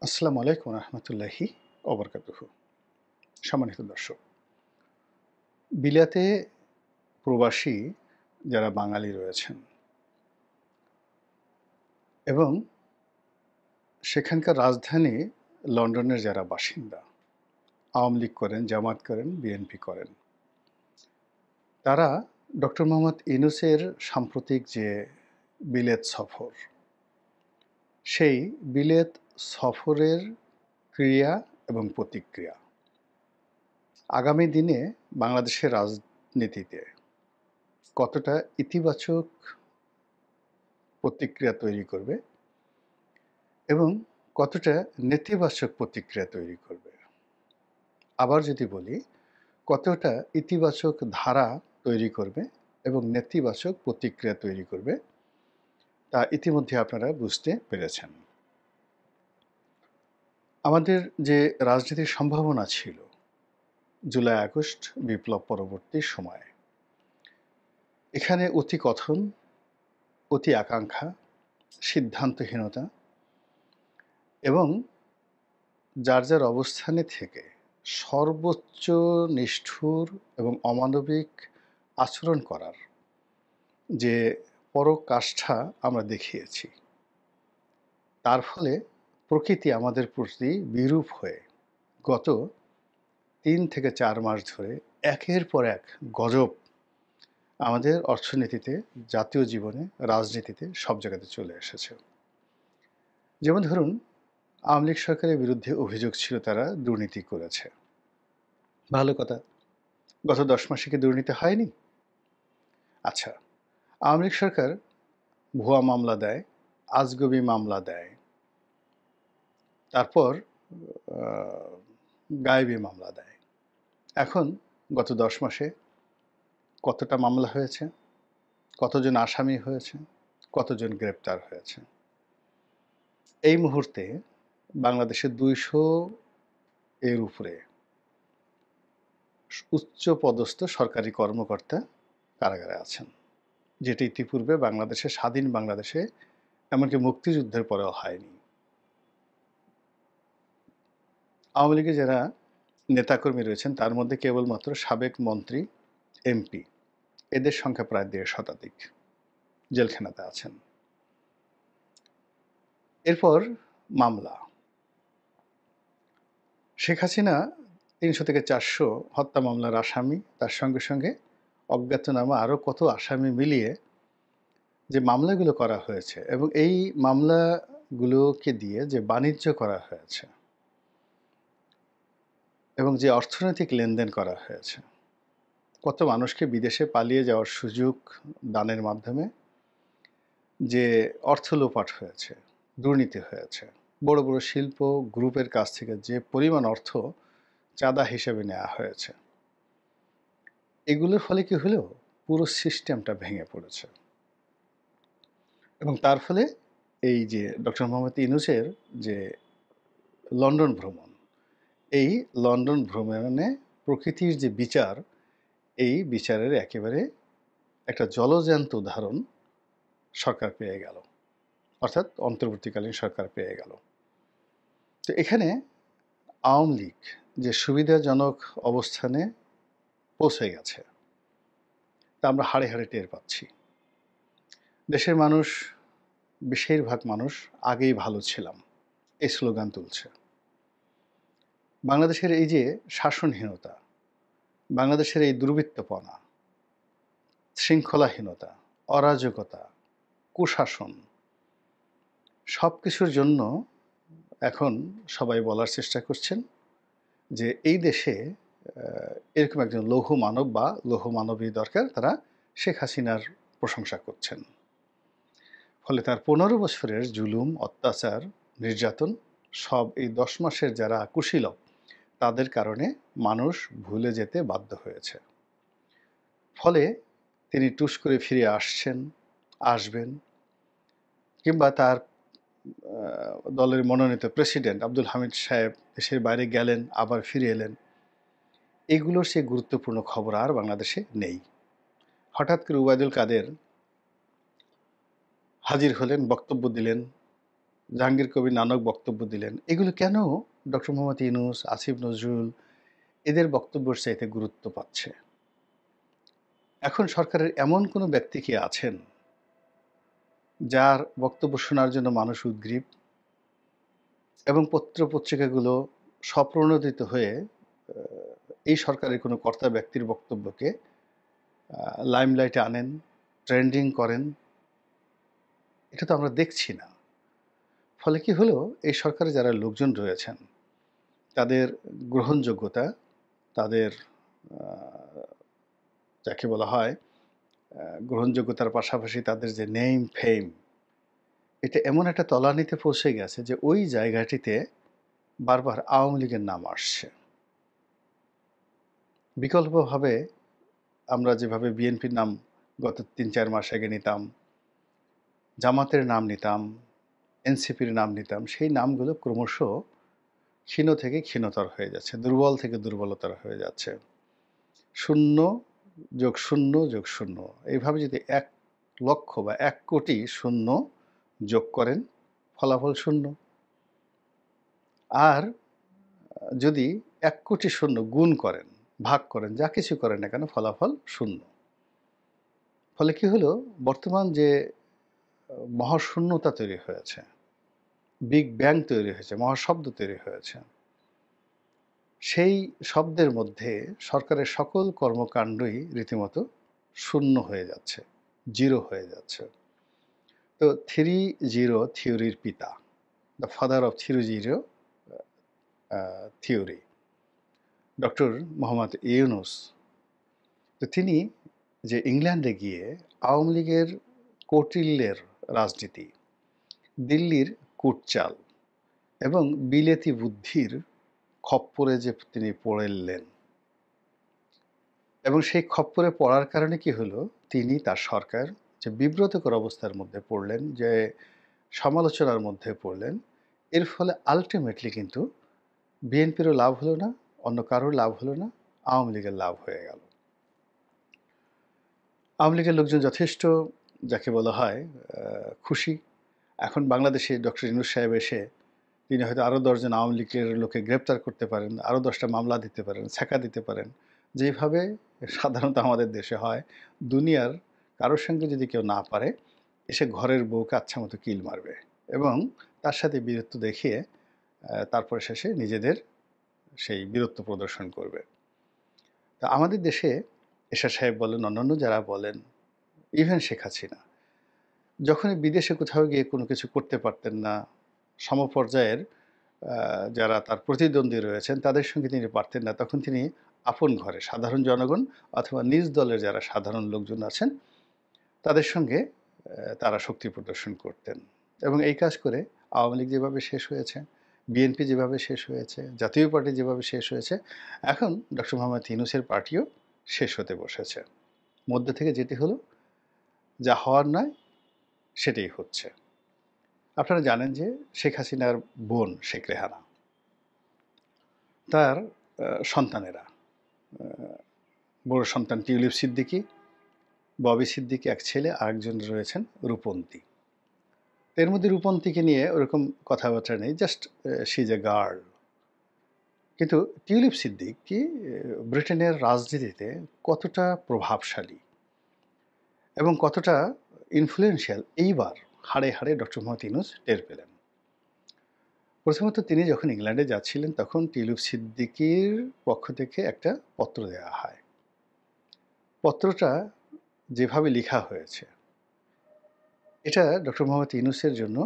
আসসালামু আলাইকুম রহমতুল্লাহি ওবরকাতুহু। সম্মানিত দর্শক, বিলাতে প্রবাসী যারা বাঙালি রয়েছেন এবং সেখানকার রাজধানী লন্ডনের যারা বাসিন্দা, আওয়ামী লীগ করেন, জামাত করেন, বিএনপি করেন, তারা ডক্টর মোহাম্মদ ইউনূসের সাম্প্রতিক যে বিলেত সফর, সেই বিলেত সফরের ক্রিয়া এবং প্রতিক্রিয়া আগামী দিনে বাংলাদেশের রাজনীতিতে কতটা ইতিবাচক প্রতিক্রিয়া তৈরি করবে এবং কতটা নেতিবাচক প্রতিক্রিয়া তৈরি করবে। আবার যদি বলি, কতটা ইতিবাচক ধারা তৈরি করবে এবং নেতিবাচক প্রতিক্রিয়া তৈরি করবে, তা ইতিমধ্যে আপনারা বুঝতে পেরেছেন। আমাদের যে রাজনীতির সম্ভাবনা ছিল জুলাই আগস্ট বিপ্লব পরবর্তী সময়ে, এখানে অতি কথন, অতি আকাঙ্ক্ষা, সিদ্ধান্তহীনতা এবং যার যার অবস্থানে থেকে সর্বোচ্চ নিষ্ঠুর এবং অমানবিক আচরণ করার যে পরাকাষ্ঠা আমরা দেখিয়েছি, তার ফলে প্রকৃতি আমাদের প্রতি বিরূপ হয়ে গত ৩ থেকে ৪ মাস ধরে একের পর এক গজব আমাদের অর্থনীতিতে, জাতীয় জীবনে, রাজনীতিতে সব জায়গাতে চলে এসেছে। যেমন ধরুন, আওয়ামী লীগ সরকারের বিরুদ্ধে অভিযোগ ছিল তারা দুর্নীতি করেছে। ভালো কথা, গত ১০ মাসে কি দুর্নীতি হয়নি? আচ্ছা, আওয়ামী লীগ সরকার ভুয়া মামলা দেয়, আজগুবি মামলা দেয়, তারপর গায়েবী মামলা দেয়। এখন গত ১০ মাসে কতটা মামলা হয়েছে, কতজন আসামি হয়েছে, কতজন গ্রেপ্তার হয়েছে? এই মুহূর্তে বাংলাদেশে ২০০ এর উপরে উচ্চ পদস্থ সরকারি কর্মকর্তা কারাগারে আছেন, যেটি ইতিপূর্বে বাংলাদেশে, স্বাধীন বাংলাদেশে, এমনকি মুক্তিযুদ্ধের পরেও হয়নি। আওয়ামী লীগের যারা নেতাকর্মী রয়েছেন, তার মধ্যে কেবলমাত্র সাবেক মন্ত্রী, এমপি, এদের সংখ্যা প্রায় ১.৫ শতাধিক জেলখানাতে আছেন। এরপর মামলা, শেখ হাসিনা ৩০০ থেকে ৪০০ হত্যা মামলার আসামি, তার সঙ্গে সঙ্গে অজ্ঞাতনামা আরও কত আসামি মিলিয়ে যে মামলাগুলো করা হয়েছে এবং এই মামলাগুলোকে দিয়ে যে বাণিজ্য করা হয়েছে এবং যে অর্থনৈতিক লেনদেন করা হয়েছে, কত মানুষকে বিদেশে পালিয়ে যাওয়ার সুযোগ দানের মাধ্যমে যে অর্থ লোপাট হয়েছে, দুর্নীতি হয়েছে, বড় বড় শিল্প গ্রুপের কাছ থেকে যে পরিমাণ অর্থ চাঁদা হিসেবে নেওয়া হয়েছে, এগুলোর ফলে কি হলো, পুরো সিস্টেমটা ভেঙে পড়েছে। এবং তার ফলে এই যে ডক্টর মোহাম্মদ ইউনূসের যে লন্ডন ভ্রমণ, এই লন্ডন ভ্রমণে প্রকৃতির যে বিচার, এই বিচারের একেবারে একটা জলজ্যান্ত উদাহরণ সরকার পেয়ে গেল, অর্থাৎ অন্তর্বর্তীকালীন সরকার পেয়ে গেল। তো এখানে আওয়ামী লীগ যে সুবিধাজনক অবস্থানে পৌঁছে গেছে, তা আমরা হাড়ে হাড়ে টের পাচ্ছি। দেশের মানুষ, বেশিরভাগ মানুষ আগেই ভালো ছিলাম এই স্লোগান তুলছে। বাংলাদেশের এই যে শাসনহীনতা, বাংলাদেশের এই দুর্বৃত্তপনা, শৃঙ্খলাহীনতা, অরাজকতা, কুশাসন, সব কিছুর জন্য এখন সবাই বলার চেষ্টা করছেন যে এই দেশে এরকম একজন লৌহ মানব বা লৌহ মানবী দরকার। তারা শেখ হাসিনার প্রশংসা করছেন। ফলে তার ১৫ বছরের জুলুম, অত্যাচার, নির্যাতন সব এই ১০ মাসের যারা কুশীলব, তাদের কারণে মানুষ ভুলে যেতে বাধ্য হয়েছে। ফলে তিনি টুস করে ফিরে আসবেন, কিংবা তার দলের মনোনীত প্রেসিডেন্ট আব্দুল হামিদ সাহেব দেশের বাইরে গেলেন, আবার ফিরে এলেন। এগুলোর সে গুরুত্বপূর্ণ খবর আর বাংলাদেশে নেই। হঠাৎ করে ওবায়দুল কাদের হাজির হলেন, বক্তব্য দিলেন, জাহাঙ্গীর কবির নানক বক্তব্য দিলেন। এগুলো কেন ডক্টর মোহাম্মদ ইউনূস, আসিফ নজরুল এদের বক্তব্যের চাইতে গুরুত্ব পাচ্ছে? এখন সরকারের এমন কোনো ব্যক্তি কি আছেন, যার বক্তব্য শোনার জন্য মানুষ উদগ্রীব এবং পত্র-পত্রিকাগুলো স্বপ্রণোদিত হয়ে এই সরকারের কোনো কর্তা ব্যক্তির বক্তব্যকে লাইমলাইটে আনেন, ট্রেন্ডিং করেন? এটা তো আমরা দেখছি না। ফলে কি হলো, এই সরকারে যারা লোকজন রয়েছেন তাদের গ্রহণযোগ্যতা, তাদের যাকে বলা হয় গ্রহণযোগ্যতার পাশাপাশি তাদের যে নেম ফেম, এটা এমন একটা তলানিতে পৌঁছে গেছে যে ওই জায়গাটিতে বারবার আওয়ামী লীগের নাম আসছে। বিকল্পভাবে আমরা যেভাবে বিএনপির নাম গত ৩-৪ মাস আগে নিতাম, জামাতের নাম নিতাম, এনসিপির নাম নিতাম, সেই নামগুলো ক্রমশ ক্ষীণ থেকে ক্ষীণতর হয়ে যাচ্ছে, দুর্বল থেকে দুর্বলতর হয়ে যাচ্ছে। 0+0+0 এইভাবে যদি ১ লক্ষ বা ১ কোটি শূন্য যোগ করেন, ফলাফল 0। আর যদি ১ কোটি শূন্য গুণ করেন, ভাগ করেন, যা কিছু করেন না কেন, ফলাফল 0। ফলে কি হলো, বর্তমান যে মহাশূন্যতা তৈরি হয়েছে, বিগ ব্যাং তৈরি হয়েছে, মহাশব্দ তৈরি হয়েছে, সেই শব্দের মধ্যে সরকারের সকল কর্মকাণ্ডই রীতিমতো শূন্য হয়ে যাচ্ছে, জিরো হয়ে যাচ্ছে। তো 3-0 থিওরির পিতা, the father of 3-0 theory, doctor Mohammad Yunus, তো তিনি যে ইংল্যান্ডে গিয়ে আওয়ামী লীগের কৌটিল্যের রাজনীতি, দিল্লির কুটচাল এবং বিলেতি বুদ্ধির খপ্পরে যে তিনি পড়লেন, এবং সেই খপ্পরে পড়ার কারণে কি হলো, তিনি তার সরকার যে বিব্রতকর অবস্থার মধ্যে পড়লেন, যে সমালোচনার মধ্যে পড়লেন, এর ফলে আলটিমেটলি কিন্তু বিএনপিরও লাভ হলো না, অন্য কারোর লাভ হলো না, আওয়ামী লীগের লাভ হয়ে গেল। আওয়ামী লীগের লোকজন যথেষ্ট, যাকে বলা হয়, খুশি। এখন বাংলাদেশে ডক্টর ইউনূস সাহেব এসে তিনি হয়তো আরও ১০ জন আওয়ামী লীগের লোককে গ্রেপ্তার করতে পারেন, আরও ১০টা মামলা দিতে পারেন, ছ্যাকা দিতে পারেন, যেভাবে সাধারণত আমাদের দেশে হয়। দুনিয়ার কারোর সঙ্গে যদি কেউ না পারে, এসে ঘরের বউকে আচ্ছা মতো কিল মারবে এবং তার সাথে বীরত্ব দেখিয়ে তারপরে শেষে নিজেদের সেই বীরত্ব প্রদর্শন করবে। তা আমাদের দেশে এরশাদ সাহেব বলেন, অন্যান্য যারা বলেন, ইভেন শেখ হাসিনা যখনই বিদেশে কোথাও গিয়ে কোনো কিছু করতে পারতেন না, সমপর্যায়ের যারা তার প্রতিদ্বন্দ্বী রয়েছেন তাদের সঙ্গে তিনি পারতেন না, তখন তিনি আপন ঘরে সাধারণ জনগণ অথবা নিজ দলের যারা সাধারণ লোকজন আছেন তাদের সঙ্গে তারা শক্তি প্রদর্শন করতেন। এবং এই কাজ করে আওয়ামী লীগ যেভাবে শেষ হয়েছে, বিএনপি যেভাবে শেষ হয়েছে, জাতীয় পার্টি যেভাবে শেষ হয়েছে, এখন ডক্টর মোহাম্মদ ইউনূসের পার্টিও শেষ হতে বসেছে। মধ্যে থেকে যেটি হলো, যা হওয়ার নয় সেটাই হচ্ছে। আপনারা জানেন যে শেখ হাসিনার বোন শেখ রেহানা, তার সন্তানেরা, বড় সন্তান টিউলিপ সিদ্দিকী, ববি সিদ্দিকী এক ছেলে, আরেকজন রয়েছেন রূপন্তী। এর মধ্যে রূপন্তীকে নিয়ে ওরকম কথাবার্তা নেই, just she is a girl. কিন্তু টিউলিপ সিদ্দিকী ব্রিটেনের রাজনীতিতে কতটা প্রভাবশালী এবং কতটা ইনফ্লুয়েন্সিয়াল, এইবার হাড়ে হাড়ে ডক্টর মোহাম্মদ ইউনূস টের পেলেন। প্রথমত তিনি যখন ইংল্যান্ডে যাচ্ছিলেন তখন টিউলিপ সিদ্দিকীর পক্ষ থেকে একটা পত্র দেওয়া হয়। পত্রটা যেভাবে লেখা হয়েছে, এটা ডক্টর মোহাম্মদ ইউনূসের জন্য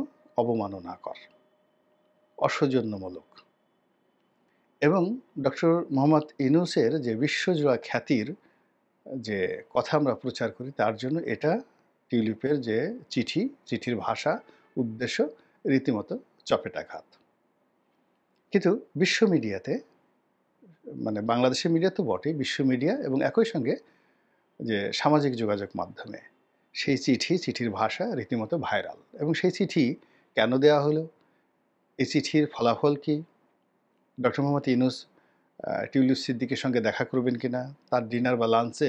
অবমাননাকর, অসৌজন্যমূলক, এবং ডক্টর মোহাম্মদ ইউনূসের যে বিশ্বজোড়া খ্যাতির যে কথা আমরা প্রচার করি, তার জন্য এটা টিউলিপের যে চিঠির ভাষা, উদ্দেশ্য রীতিমতো চপেটাঘাত। কিন্তু বিশ্ব মিডিয়াতে, মানে বাংলাদেশের মিডিয়া তো বটেই, বিশ্ব মিডিয়া এবং একই সঙ্গে যে সামাজিক যোগাযোগ মাধ্যমে সেই চিঠির ভাষা রীতিমতো ভাইরাল। এবং সেই চিঠি কেন দেওয়া হলো, এই চিঠির ফলাফল কি, ডক্টর মোহাম্মদ ইউনূস টিউলিপ সিদ্দিকের সঙ্গে দেখা করবেন কিনা, তার ডিনার বা লাঞ্চে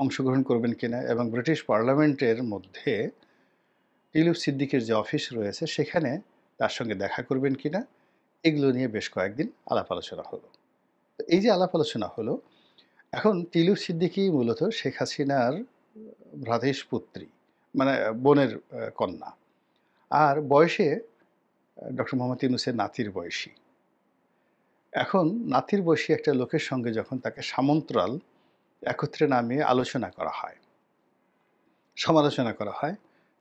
অংশগ্রহণ করবেন কিনা, এবং ব্রিটিশ পার্লামেন্টের মধ্যে টিউলিপ সিদ্দিকের যে অফিস রয়েছে সেখানে তার সঙ্গে দেখা করবেন কিনা, এগুলো নিয়ে বেশ কয়েকদিন আলাপ আলোচনা হলো। তো এই যে আলাপ আলোচনা হলো, এখন টিউলিপ সিদ্দিকী মূলত শেখ হাসিনার ভ্রাতুষ্পুত্রী, মানে বোনের কন্যা। আর বয়সে ডক্টর মোহাম্মদ ইউনূসের নাতির বয়সী। এখন নাতির বয়সী একটা লোকের সঙ্গে যখন তাকে সামন্তরাল একত্রে নামিয়ে আলোচনা করা হয়, সমালোচনা করা হয়,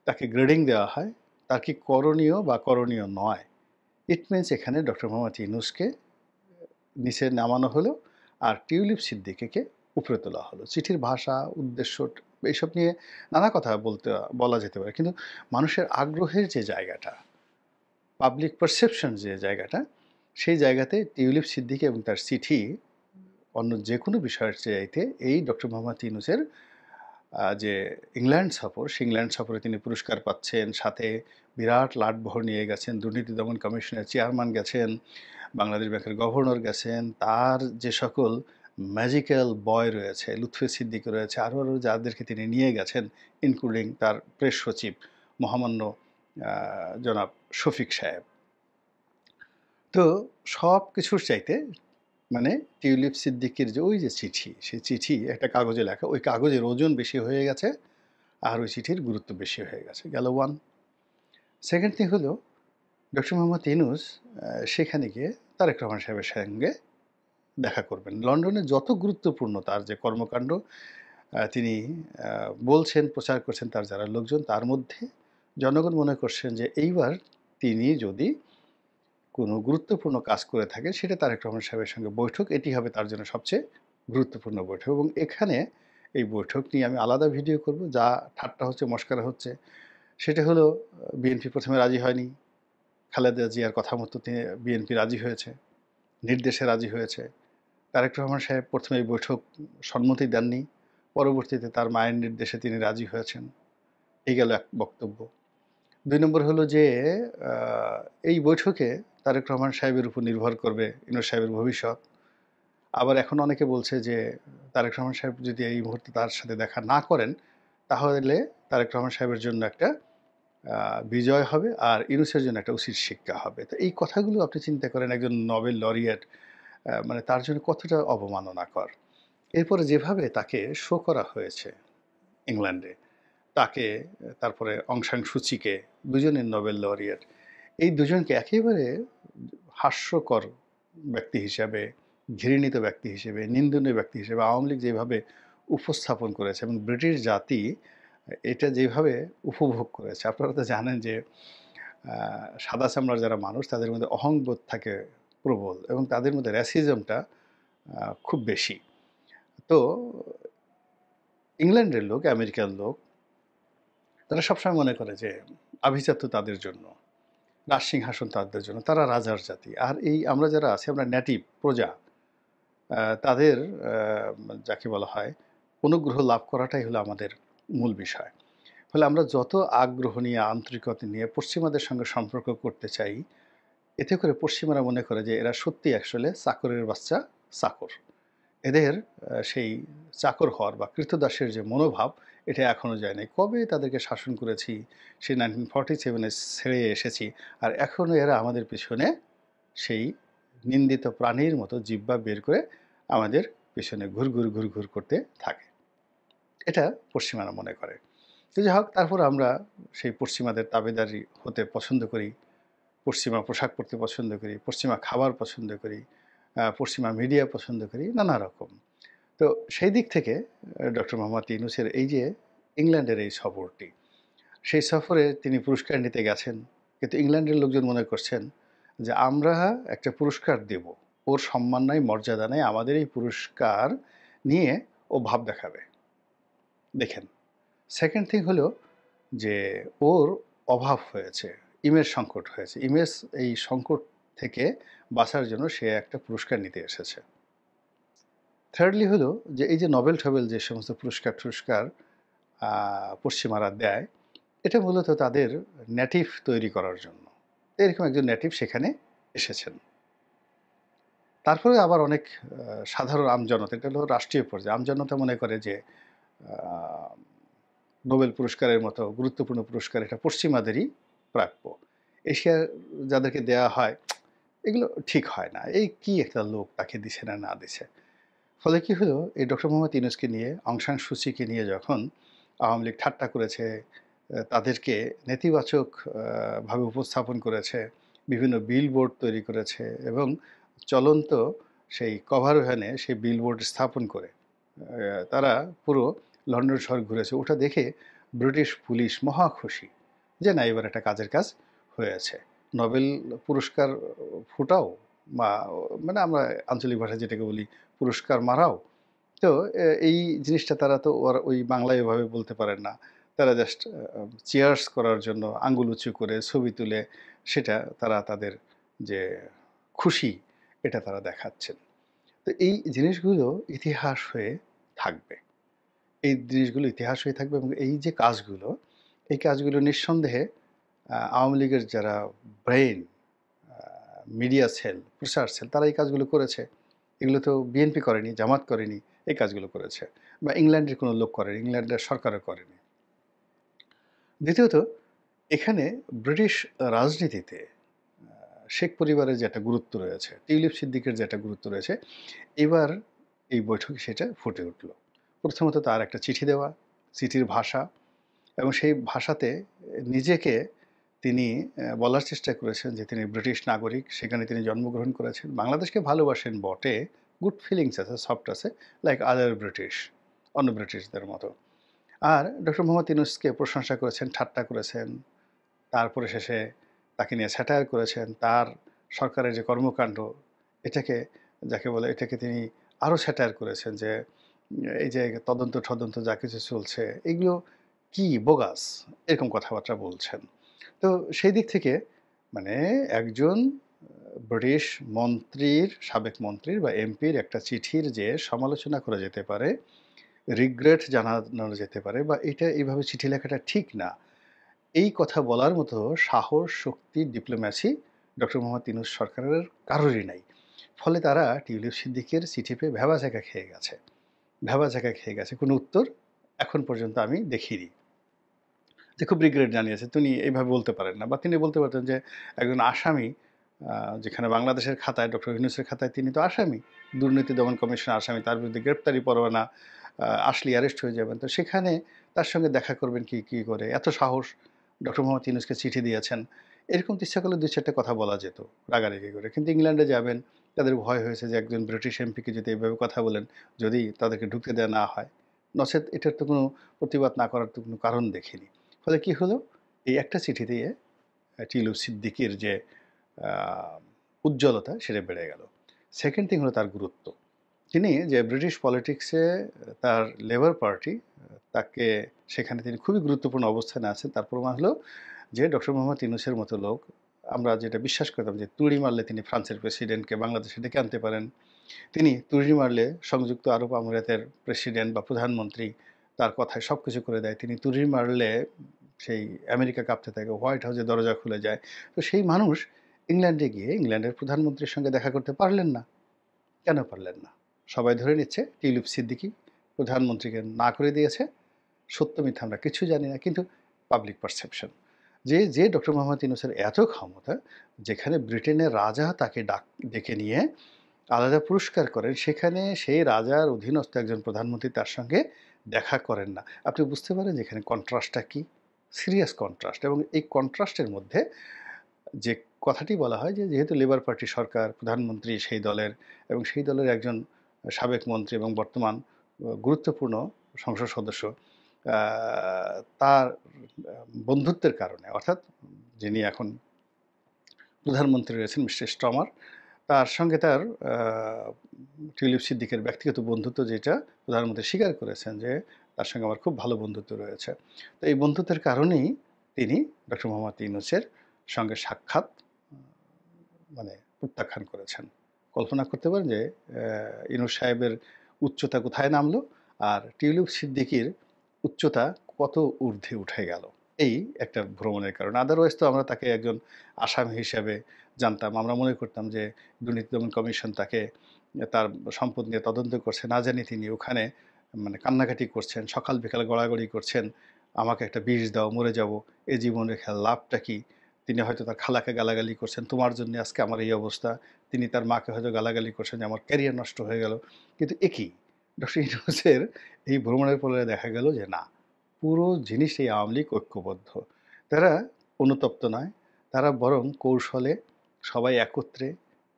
তাকে গ্রেডিং দেওয়া হয়, তার কি করণীয় বা করণীয় নয়, ইট মিনস এখানে ডক্টর মোহাম্মদ ইউনূসকে নিচে নামানো হলো আর টিউলিপ সিদ্দিকীকে উপরে তোলা হলো। চিঠির ভাষা, উদ্দেশ্য এইসব নিয়ে নানা কথা বলা যেতে পারে। কিন্তু মানুষের আগ্রহের যে জায়গাটা, পাবলিক পারসেপশন যে জায়গাটা, সেই জায়গাতে টিউলিপ সিদ্দিকী এবং তার চিঠি অন্য যে কোনো বিষয়ের চাইতে এই ডক্টর মোহাম্মদ ইউনূসের যে ইংল্যান্ড সফর, সেই ইংল্যান্ড সফরে তিনি পুরস্কার পাচ্ছেন, সাথে বিরাট লাটবহর নিয়ে গেছেন, দুর্নীতি দমন কমিশনের চেয়ারম্যান গেছেন, বাংলাদেশ ব্যাংকের গভর্নর গেছেন, তার যে সকল ম্যাজিক্যাল বয় রয়েছে, লুৎফে সিদ্দিকী রয়েছে, আরও যাদেরকে তিনি নিয়ে গেছেন, ইনক্লুডিং তার প্রেস সচিব মহামান্য জনাব শফিক সাহেব। তো সব কিছুর চাইতে মানে টিউলিপ সিদ্দিকীর যে ওই যে চিঠি, সেই চিঠি একটা কাগজে লেখা, ওই কাগজের ওজন বেশি হয়ে গেছে আর ওই চিঠির গুরুত্ব বেশি হয়ে গেছে, গেল ওয়ান। সেকেন্ড থিং হলো ডক্টর মোহাম্মদ ইউনূস সেখানে গিয়ে তারেক রহমান সাহেবের সঙ্গে দেখা করবেন। লন্ডনে যত গুরুত্বপূর্ণ তার যে কর্মকাণ্ড তিনি বলছেন, প্রচার করছেন তার যারা লোকজন, তার মধ্যে জনগণ মনে করছেন যে এইবার তিনি যদি কোনো গুরুত্বপূর্ণ কাজ করে থাকেন সেটা তারেক রহমান সাহেবের সঙ্গে বৈঠক, এটি হবে তার জন্য সবচেয়ে গুরুত্বপূর্ণ বৈঠক। এবং এখানে এই বৈঠক নিয়ে আমি আলাদা ভিডিও করব, যা ঠাট্টা হচ্ছে, মশকরা হচ্ছে। সেটা হলো বিএনপি প্রথমে রাজি হয়নি, খালেদা জিয়ার কথা মতো বিএনপি রাজি হয়েছে, নির্দেশে রাজি হয়েছে। তারেক রহমান সাহেব প্রথমে এই বৈঠক সম্মতি দেননি, পরবর্তীতে তার মায়ের নির্দেশে তিনি রাজি হয়েছেন। এই গেল এক বক্তব্য। ২ নম্বর হলো যে এই বৈঠকে তারেক রহমান সাহেবের উপর নির্ভর করবে ইউনূস সাহেবের ভবিষ্যৎ। আবার এখন অনেকে বলছে যে তারেক রহমান সাহেব যদি এই মুহূর্তে তার সাথে দেখা না করেন, তাহলে তারেক রহমান সাহেবের জন্য একটা বিজয় হবে আর ইউনূসের জন্য একটা উচিত শিক্ষা হবে। তো এই কথাগুলো আপনি চিন্তা করেন, একজন নোবেল লরিয়েট মানে তার জন্য কতটা অবমাননাকর। এরপরে যেভাবে তাকে শো করা হয়েছে ইংল্যান্ডে, তাকে তারপরে অং সান সুচিকে, দুজনের নোবেল লরিয়েট, এই দুজনকে একেবারে হাস্যকর ব্যক্তি হিসাবে, ঘৃণিত ব্যক্তি হিসেবে, নিন্দনীয় ব্যক্তি হিসেবে আওয়ামী লীগ যেভাবে উপস্থাপন করেছে এবং ব্রিটিশ জাতি এটা যেভাবে উপভোগ করেছে। আপনারা তো জানেন যে সাদা চামড়ার যারা মানুষ তাদের মধ্যে অহংবোধ থাকে প্রবল এবং তাদের মধ্যে র্যাসিজমটা খুব বেশি। তো ইংল্যান্ডের লোক, আমেরিকার লোক, তারা সবসময় মনে করে যে আভিজাত্য তাদের জন্য, রাজসিংহাসন তাদের জন্য, তারা রাজার জাতি। আর এই আমরা যারা আছি, আমরা নেটিভ প্রজা, তাদের যাকে বলা হয় অনুগ্রহ লাভ করাটাই হলো আমাদের মূল বিষয়। ফলে আমরা যত আগ্রহ নিয়ে, আন্তরিকতা নিয়ে পশ্চিমাদের সঙ্গে সম্পর্ক করতে চাই, এতে করে পশ্চিমারা মনে করে যে এরা সত্যি আসলে চাকরের বাচ্চা চাকর। এদের সেই চাকর হওয়ার বা কৃতদাসের যে মনোভাব, এটা এখনও যায় নাই। কবে তাদেরকে শাসন করেছি, সেই 1947-এ ছেড়ে এসেছি, আর এখনও এরা আমাদের পিছনে সেই নিন্দিত প্রাণীর মতো জিহ্বা বের করে আমাদের পিছনে ঘুর করতে থাকে। এটা পশ্চিমারা মনে করে। তো যাই হোক, তারপর আমরা সেই পশ্চিমাদের তাবেদারি হতে পছন্দ করি, পশ্চিমা পোশাক পরতে পছন্দ করি, পশ্চিমা খাবার পছন্দ করি, পশ্চিমা মিডিয়া পছন্দ করি, নানা রকম। তো সেই দিক থেকে ডক্টর মোহাম্মদ ইউনূসের এই যে ইংল্যান্ডের এই সফরটি, সেই সফরে তিনি পুরস্কার নিতে গেছেন। কিন্তু ইংল্যান্ডের লোকজন মনে করছেন যে আমরা একটা পুরস্কার দেব, ওর সম্মান নাই, মর্যাদা নেই, আমাদের এই পুরস্কার নিয়ে ও ভাব দেখাবে। দেখেন, সেকেন্ড থিং হলো যে ওর অভাব হয়েছে, ইমেজ সংকট হয়েছে। ইমেজ এই সংকট থেকে বাঁচার জন্য সে একটা পুরস্কার নিতে এসেছে। থার্ডলি হলো যে এই যে নোবেল-টোবেল যে সমস্ত পুরস্কার পশ্চিমারা দেয়, এটা মূলত তাদের নেটিভ তৈরি করার জন্য। এরকম একজন নেটিভ সেখানে এসেছেন। তারপরে আবার অনেক সাধারণ আমজনতা, এটা হলো রাষ্ট্রীয় পর্যায়ে। আমজনতা মনে করে যে নোবেল পুরস্কারের মতো গুরুত্বপূর্ণ পুরস্কার এটা পশ্চিমাদেরই প্রাপ্য। এশিয়ার যাদেরকে দেয়া হয় এগুলো ঠিক হয় না। এই কি একটা লোক তাকে দিছে না, না দিছে। ফলে কি হলো এই ডক্টর মোহাম্মদ ইউনূসকে নিয়ে, অং সান সূচিকে নিয়ে যখন আওয়ামী লীগ ঠাট্টা করেছে, তাদেরকে নেতিবাচক ভাবে উপস্থাপন করেছে, বিভিন্ন বিলবোর্ড তৈরি করেছে এবং চলন্ত সেই কভার ভ্যানে সেই বিলবোর্ড স্থাপন করে তারা পুরো লন্ডন শহর ঘুরেছে। ওটা দেখে ব্রিটিশ পুলিশ মহা খুশি যে না এবার একটা কাজের কাজ হয়েছে। নোবেল পুরস্কার ফুটাও বা মানে আমরা আঞ্চলিক ভাষায় যেটাকে বলি পুরস্কার মারাও। তো এই জিনিসটা তারা তো ওই বাংলায় এভাবে বলতে পারেন না। তারা জাস্ট চিয়ার্স করার জন্য আঙ্গুল উঁচু করে ছবি তুলে সেটা তারা তাদের যে খুশি এটা তারা দেখাচ্ছেন। তো এই জিনিসগুলো ইতিহাস হয়ে থাকবে। এই জিনিসগুলো ইতিহাস হয়ে থাকবে এবং এই যে কাজগুলো, এই কাজগুলো নিঃসন্দেহে আওয়ামী লীগের যারা ব্রেইন, মিডিয়া সেল, প্রচার সেল তারা এই কাজগুলো করেছে। এগুলো তো বিএনপি করেনি, জামাত করেনি, এই কাজগুলো করেছে। বা ইংল্যান্ডের কোনো লোক করেনি, ইংল্যান্ডের সরকারও করেনি। দ্বিতীয়ত এখানে ব্রিটিশ রাজনীতিতে শেখ পরিবারের যে একটা গুরুত্ব রয়েছে, টিউলিপ সিদ্দিকের যে একটা গুরুত্ব রয়েছে, এবার এই বৈঠকে সেটা ফুটে উঠল। প্রথমত তার একটা চিঠি দেওয়া, চিঠির ভাষা এবং সেই ভাষাতে নিজেকে তিনি বলার চেষ্টা করেছেন যে তিনি ব্রিটিশ নাগরিক, সেখানে তিনি জন্মগ্রহণ করেছেন, বাংলাদেশকে ভালোবাসেন বটে, গুড ফিলিংস আছে, সফট আছে, লাইক আদার ব্রিটিশ, অন্য ব্রিটিশদের মতো। আর ডক্টর মোহাম্মদ ইউনূসকে প্রশংসা করেছেন, ঠাট্টা করেছেন, তারপরে শেষে তাকে নিয়ে স্যাটায়ার করেছেন, তার সরকারের যে কর্মকাণ্ড এটাকে যাকে বলে এটাকে তিনি আরও স্যাটায়ার করেছেন যে এই যে তদন্ত যা কিছু চলছে এগুলো কি বোগাস, এরকম কথাবার্তা বলছেন। তো সেই দিক থেকে মানে একজন ব্রিটিশ মন্ত্রীর, সাবেক মন্ত্রীর বা এমপির একটা চিঠির যে সমালোচনা করা যেতে পারে, রিগ্রেট জানানো যেতে পারে বা এটা এইভাবে চিঠি লেখাটা ঠিক না, এই কথা বলার মতো সাহস, শক্তি, ডিপ্লোম্যাসি ডক্টর মোহাম্মদ ইউনূস সরকারের কারোরই নাই। ফলে তারা টিউলিপ সিদ্দিকের চিঠি পেয়ে ভ্যাবাচ্যাকা খেয়ে গেছে। ভ্যাবাচ্যাকা খেয়ে গেছে। কোনো উত্তর এখন পর্যন্ত আমি দেখিনি। যে খুব রিগ্রেট জানিয়েছে, তিনি এইভাবে বলতে পারেন না। বা তিনি বলতে পারতেন যে একজন আসামি যেখানে বাংলাদেশের খাতায় ডক্টর ইউনূসের খাতায় তিনি তো আসামি। দুর্নীতি দমন কমিশনের আসামি। তার বিরুদ্ধে গ্রেপ্তারি পরোয়ানা আসলেই অ্যারেস্ট হয়ে যাবেন। তো সেখানে তার সঙ্গে দেখা করবেন কি করে? এত সাহস ডক্টর মোহাম্মদ ইউনূসকে চিঠি দিয়েছেন। এরকম তো ইচ্ছা করলে ২-৪ টা কথা বলা যেত রাগারাগি করে। কিন্তু ইংল্যান্ডে যাবেন, তাদের ভয় হয়েছে যে একজন ব্রিটিশ এমপিকে যদি এভাবে কথা বলেন, যদি তাদেরকে ঢুকতে দেওয়া না হয়, নচেত এটার তো কোনো প্রতিবাদ না করার তো কোনো কারণ দেখিনি। ফলে কি হলো? এই একটা চিঠি দিয়ে টিলু সিদ্দিকীর যে আ উজ্জ্বলতা সেটা বেড়ে গেল। সেকেন্ড থিং হলো তার গুরুত্ব। তিনি যে ব্রিটিশ পলিটিক্সে তার লেবার পার্টি তাকে সেখানে তিনি খুবই গুরুত্বপূর্ণ অবস্থানে আছেন। তার প্রমাণ হলো যে ডক্টর মোহাম্মদ ইউনূসের মতো লোক, আমরা যেটা বিশ্বাস করতাম যে তুড়ি মারলে তিনি ফ্রান্সের প্রেসিডেন্টকে বাংলাদেশে ডেকে আনতে পারেন। তিনি তুড়ি মারলে সংযুক্ত আরব আমিরাতের প্রেসিডেন্ট বা প্রধানমন্ত্রী তার কথায় সবকিছু করে দেয়। তিনি তুড়ি মারলে সেই আমেরিকা কাঁপতে থাকে, হোয়াইট হাউসের দরজা খুলে যায়। তো সেই মানুষ ইংল্যান্ডে গিয়ে ইংল্যান্ডের প্রধানমন্ত্রীর সঙ্গে দেখা করতে পারলেন না। কেন পারলেন না? সবাই ধরে নিচ্ছে টিউলিপ সিদ্দিকী প্রধানমন্ত্রীকে না করে দিয়েছে। সত্য মিথ্যা আমরা কিছু জানি না। কিন্তু পাবলিক পারসেপশন যে ডক্টর মোহাম্মদ ইউনূসের এত ক্ষমতা, যেখানে ব্রিটেনের রাজা তাকে ডেকে নিয়ে আলাদা পুরস্কার করেন, সেখানে সেই রাজার অধীনস্থ একজন প্রধানমন্ত্রী তার সঙ্গে দেখা করেন না। আপনি বুঝতে পারেন যে এখানে কন্ট্রাস্টটা কী? Serious contrast. এবং এই কন্ট্রাস্টের মধ্যে যে কথাটি বলা হয় যে যেহেতু লেবার পার্টি সরকার, প্রধানমন্ত্রী সেই দলের এবং সেই দলের একজন সাবেক মন্ত্রী এবং বর্তমান গুরুত্বপূর্ণ সংসদ সদস্য, আ তার বন্ধুত্বের কারণে, অর্থাৎ যিনি এখন প্রধানমন্ত্রী রয়েছেন মিস্টার স্টমার, তার সঙ্গে তার টিউলিপ সিদ্দিকের ব্যক্তিগত বন্ধুত্ব, যেটা প্রধানমন্ত্রী স্বীকার করেছেন যে তার সঙ্গে আমার খুব ভালো বন্ধুত্ব রয়েছে। তো এই বন্ধুত্বের কারণেই তিনি ডক্টর মোহাম্মদ ইউনূসের সঙ্গে সাক্ষাৎ মানে প্রত্যাখ্যান করেছেন। কল্পনা করতে পারেন যে ইউনূস সাহেবের উচ্চতা কোথায় নামলো আর টিউলিপ সিদ্দিকীর উচ্চতা কত ঊর্ধ্বে উঠে গেল। এই একটা ভ্রমণের কারণে। আদারওয়াইজ তো আমরা তাকে একজন আসামি হিসেবে জানতাম। আমরা মনে করতাম যে দুর্নীতি দমন কমিশন তাকে তার সম্পদ নিয়ে তদন্ত করছে। না জানি তিনি ওখানে মানে কান্নাকাটি করছেন, সকাল বিকাল গড়াগড়ি করছেন। আমাকে একটা বিষ দাও, মরে যাব, এ জীবন রেখে লাভটা কি? তিনি হয়তো তার খালাকে গালাগালি করছেন, তোমার জন্য আজকে আমার এই অবস্থা। তিনি তার মাকে হয়তো গালাগালি করছেন যে আমার ক্যারিয়ার নষ্ট হয়ে গেল। কিন্তু এ কি? ডক্টর ইউনূসের এই ভ্রমণের ফলে দেখা গেল যে না, পুরো জিনিসটাই আওয়ামী লীগ ঐক্যবদ্ধ। তারা অনুতপ্ত নয়, তারা বরং কৌশলে সবাই একত্রে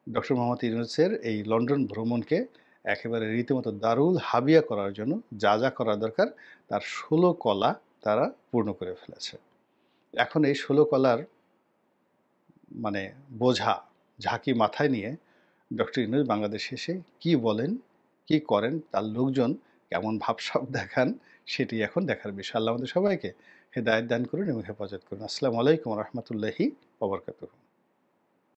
ডক্টর মোহাম্মদ ইউনূসের এই লন্ডন ভ্রমণকে একেবারে রীতিমতো দারুল হাবিয়া করার জন্য যা যা করা দরকার তার ১৬ কলা তারা পূর্ণ করে ফেলেছে। এখন এই ১৬ কলার মানে বোঝা, ঝাঁকি মাথায় নিয়ে ডক্টর ইউনূস বাংলাদেশে এসে কী বলেন, কী করেন, তার লোকজন কেমন ভাবসাব দেখান, সেটি এখন দেখার বিষয়। আল্লাহ আমাদের সবাইকে হেদায়েত দান করুন এবং হেফাজত করুন। আসসালামু আলাইকুম ওয়া রাহমাতুল্লাহি ওয়া বারাকাতুহু।